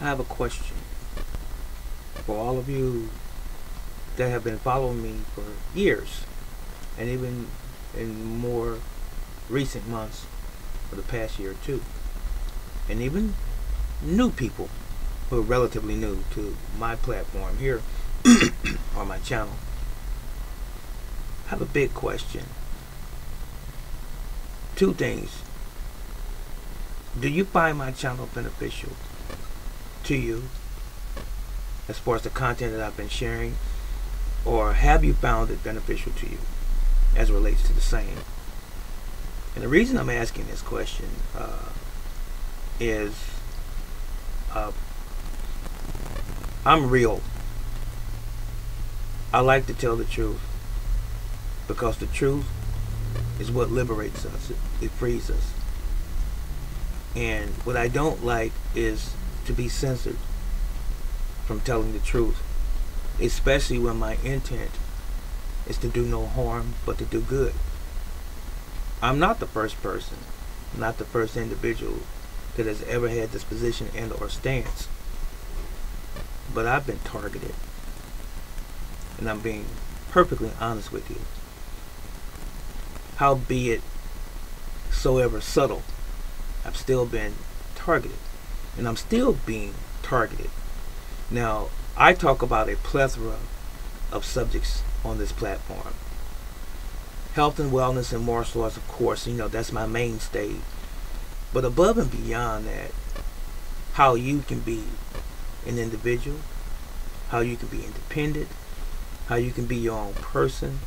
I have a question for all of you that have been following me for years, and even in more recent months for the past year or two, and even new people who are relatively new to my platform here on my channel. I have a big question. Two things. Do you find my channel beneficial to you as far as the content that I've been sharing, or have you found it beneficial to you as it relates to the same? And the reason I'm asking this question is I'm real. I like to tell the truth because the truth is what liberates us. It frees us. And what I don't like is to be censored from telling the truth, especially when my intent is to do no harm but to do good. I'm not the first person, not the first individual that has ever had this position and or stance, but I've been targeted, and I'm being perfectly honest with you. Howbeit soever subtle, I've still been targeted, and I'm still being targeted. Now, I talk about a plethora of subjects on this platform. Health and wellness and martial arts, of course, that's my mainstay. But above and beyond that, how you can be an individual, how you can be independent, how you can be your own person,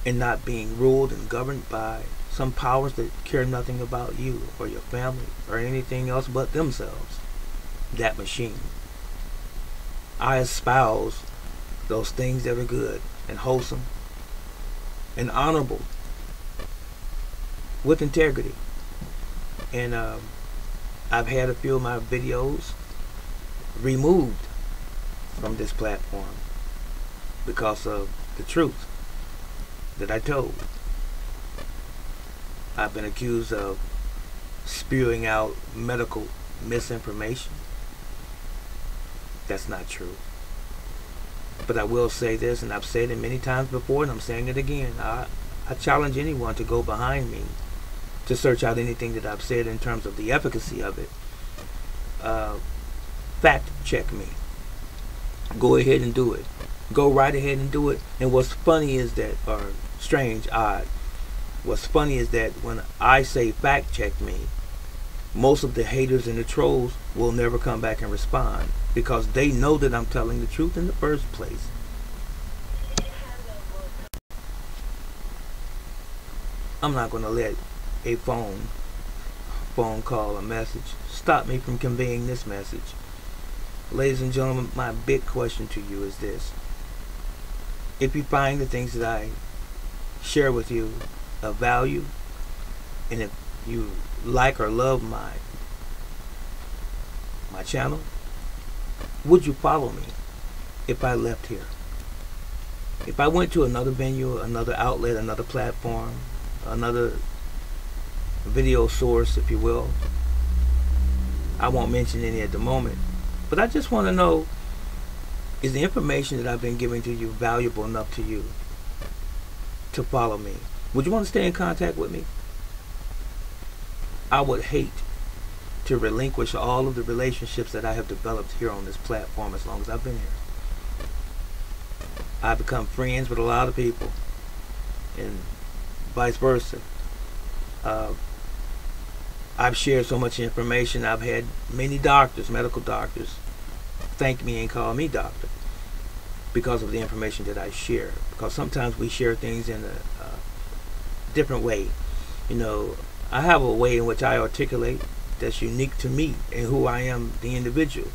and not being ruled and governed by some powers that care nothing about you or your family or anything else but themselves. That machine. I espouse those things that are good and wholesome and honorable with integrity. And I've had a few of my videos removed from this platform because of the truth that I told. I've been accused of spewing out medical misinformation. That's not true. But I will say this, and I've said it many times before, and I'm saying it again. I challenge anyone to go behind me to search out anything that I've said in terms of the efficacy of it. Fact check me. Go ahead and do it. Go right ahead and do it. And what's funny is that, or strange, odd, what's funny is that when I say fact check me, most of the haters and the trolls will never come back and respond because they know that I'm telling the truth in the first place. I'm not going to let a phone call, a message stop me from conveying this message. Ladies and gentlemen, my big question to you is this. If you find the things that I share with you of value, and if you like or love my channel, would you follow me if I left here? If I went to another venue, another outlet, another platform, another video source, if you will. I won't mention any at the moment, but I just want to know, is the information that I've been giving to you valuable enough to you to follow me? Would you want to stay in contact with me? I would hate to relinquish all of the relationships that I have developed here on this platform as long as I've been here. I've become friends with a lot of people, and vice versa. I've shared so much information. I've had many doctors, medical doctors, thank me and call me doctor because of the information that I share. Because sometimes we share things in a different way. I have a way in which I articulate that's unique to me and who I am, the individual.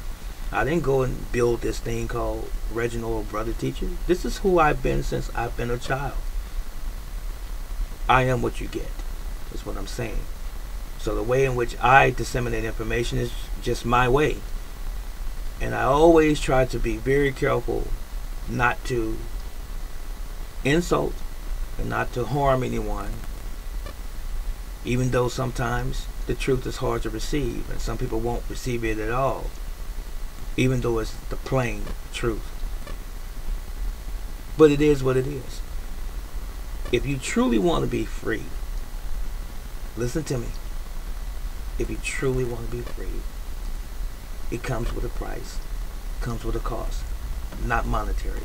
I didn't go and build this thing called Reginald Brother Teacher. This is who I've been since I've been a child. I am what you get, is what I'm saying. So the way in which I disseminate information is just my way. And I always try to be very careful not to insult and not to harm anyone. Even though sometimes the truth is hard to receive, and some people won't receive it at all, even though it's the plain truth. But it is what it is. If you truly want to be free, listen to me. If you truly want to be free, it comes with a price. It comes with a cost. Not monetary.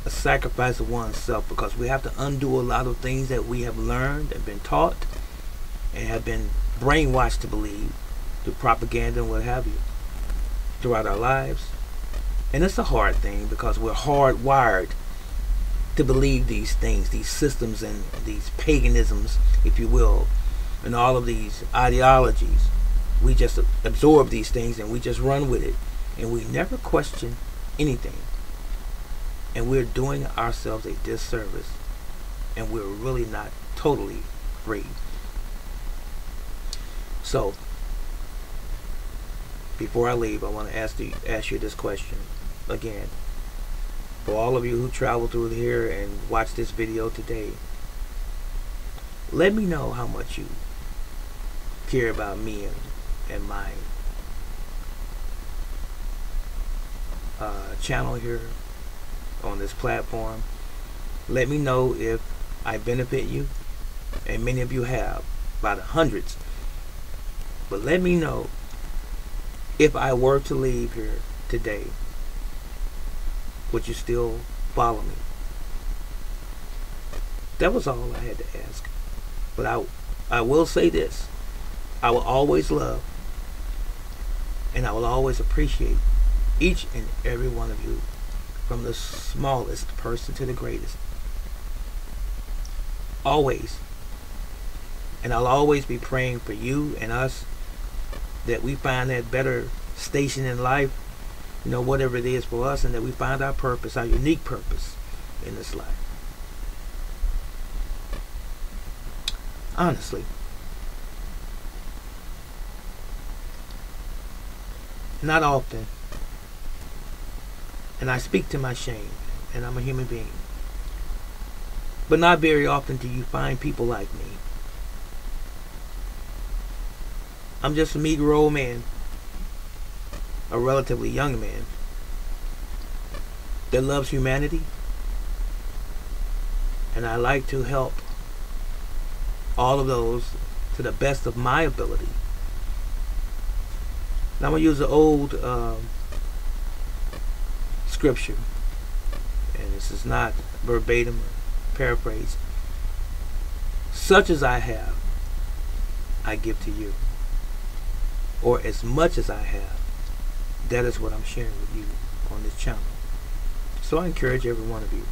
A sacrifice of oneself, because we have to undo a lot of things that we have learned and been taught and have been brainwashed to believe through propaganda and what have you throughout our lives. And it's a hard thing because we're hardwired to believe these things, these systems and these paganisms, if you will, and all of these ideologies. We just absorb these things and we just run with it, and we never question anything. And we're doing ourselves a disservice, and we're really not totally free. So, before I leave, I want to ask you this question again. For all of you who travel through here and watch this video today, let me know how much you care about me and my channel here on this platform. Let me know if I benefit you, and many of you have, by the hundreds. But let me know if I were to leave here today, would you still follow me? That was all I had to ask. But I will say this: I will always love and I will always appreciate each and every one of you, from the smallest person to the greatest. Always. And I'll always be praying for you and us, that we find that better station in life, you know, whatever it is for us, and that we find our purpose, our unique purpose in this life. Honestly. Not often. And I speak to my shame, and I'm a human being. But not very often do you find people like me. I'm just a meager old man, a relatively young man, that loves humanity, and I like to help all of those to the best of my ability. Now I'm going to use the old scripture, and this is not verbatim or paraphrase. Such as I have, I give to you. Or as much as I have, that is what I'm sharing with you on this channel. So I encourage every one of you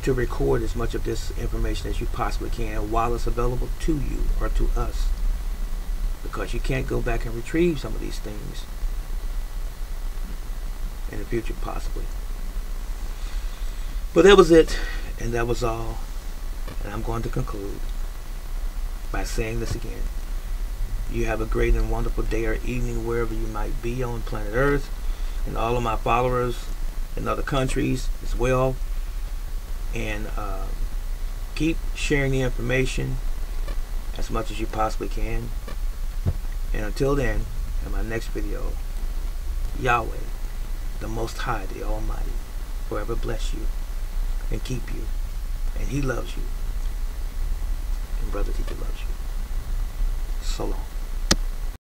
to record as much of this information as you possibly can while it's available to you or to us, because you can't go back and retrieve some of these things in the future, possibly. But that was it, and that was all. And I'm going to conclude by saying this again. You have a great and wonderful day or evening wherever you might be on planet Earth, and all of my followers in other countries as well. And keep sharing the information as much as you possibly can. And until then, in my next video, Yahweh, the Most High, the Almighty, forever bless you and keep you. And He loves you. And Brother Teacher loves you. So long.